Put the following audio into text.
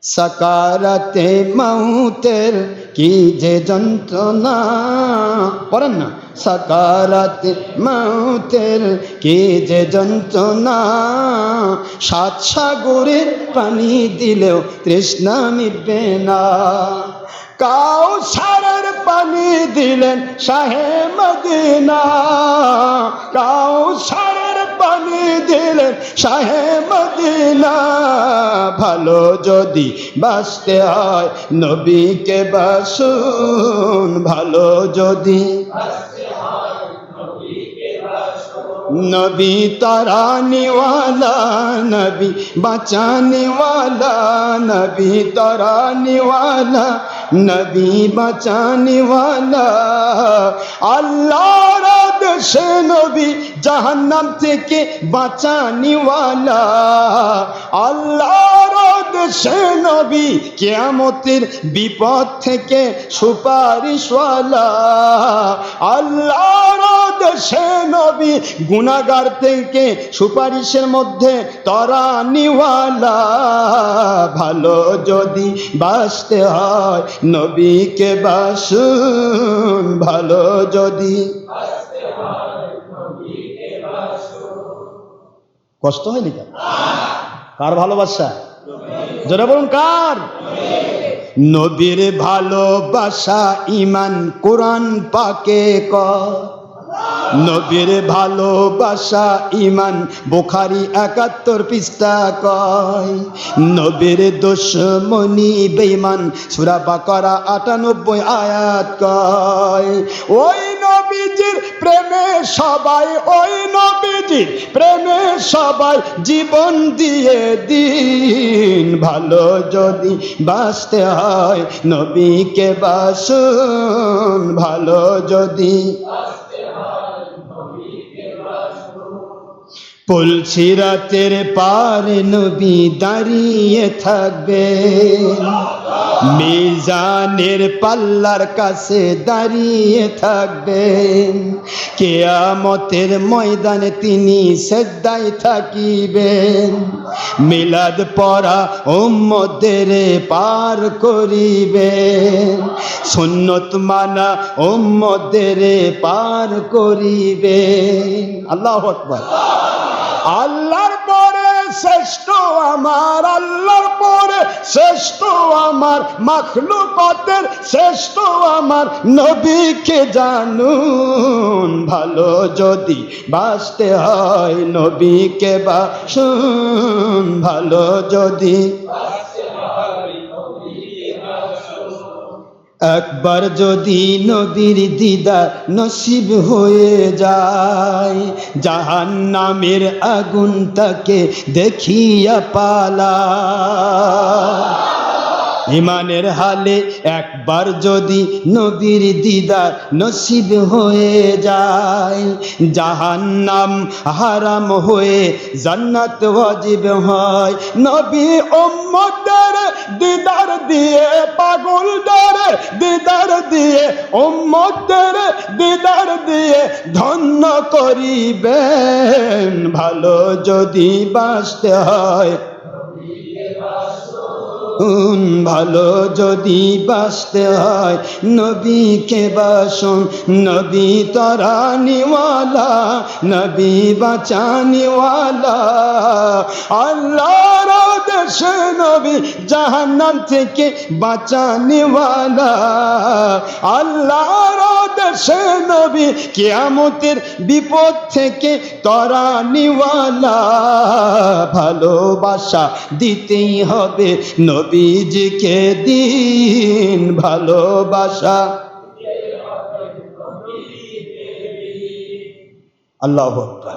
সাকারাতে মাউতের কি যে যন্ত্রণা, পড়েন না, সাকারাতে মাউতের কি যে যন্ত্রণা, সাত সাগরের পানি দিলেও তৃষ্ণা মিটবে না। কাউসারের পানি দিলেন শাহে মদিনা, কাউসারের পানি দিলেন শাহে মদিনা। ভালো যদি বাঁচতে হয় নবীকে বাসুন, ভালো যদি নবী তরানে वाला, नबी बचाने वाला, नबी तराने वाला, नबी बचाने वाला। আল্লাহর আদেশে নবী জাহান্নাম থেকে বাঁচানে वाला, আল্লাহর আদেশে নবী কিয়ামতের বিপদ থেকে সুপারিশওয়ালা, আল্লাহর আদেশে নবী গুনাহগার থেকে সুপারিশের মধ্যে তরানিওয়ালা। ভালো যদি বাঁচতে হয় নবীকে বাসুন, ভালো যদি কষ্ট হয় নাকি? কার ভালোবাসা? জোরে বলুন কার? নবীর ভালোবাসা ঈমান কোরআন পাকে কয়, নবীর ভালোবাসা ঈমান বুখারী ৭১ পৃষ্ঠা কয়, নবীর দুশমনি বেঈমান সূরা বাকারা ৯৮ আয়াত কয়। ওই নবীজির প্রেমে সবাই, ওই নবীজির প্রেমে সবাই জীবন দিয়ে দিন। ভালো যদি বাঁচতে হয় নবীকে বাসুন, ভালো যদি পুলসিরাতের পারে নবী দাঁড়িয়ে থাকবেন, মিজানের পাল্লার কাছে দাঁড়িয়ে থাকবেন, কিয়ামতের ময়দানে তিনি সিজদায় থাকিবেন, মিলাদ পড়া উম্মতদের পার করিবেন, সুন্নত মানা উম্মতদের পার করিবেন। আল্লাহু আকবার। আল্লাহর পরে শ্রেষ্ঠ আমার, আল্লাহর পরে শ্রেষ্ঠ আমার, মাখলুকাতের শ্রেষ্ঠ আমার নবীকে জানুন। ভালো যদি বাঁচতে হয় নবীকে বাসুন, ভালো যদি একবার যদি নবীর দিদার নসিব হয়ে যায়, জাহান্নামের আগুন তাকে দেখিয়া পালায়। ইমানের হালে একবার যদি নবীর দিদার নসিব হয়ে যায়, জাহান্নাম হারাম হয়ে জান্নাত ওয়াজিব হয়। নবী উম্মতের দিদার দিয়ে, পাগলদের দিদার দিয়ে, উম্মতের দিদার দিয়ে ধন্য করিবেন। ভালো যদি বাঁচতে হয় ভালো যদি বাঁচতে হয় নবীকে বাসুন, নবী তরানিওয়ালা, নবী বাঁচানিওয়ালা। আল্লাহর আদেশে নবী জাহান্নাম থেকে বাঁচানিওয়ালা, আল্লাহর আদেশে নবী কিয়ামতের বিপদ থেকে তরানিওয়ালা। ভালোবাসা দিতেই হবে নবীজিকে দিন, ভালোবাসা। আল্লাহু আকবার।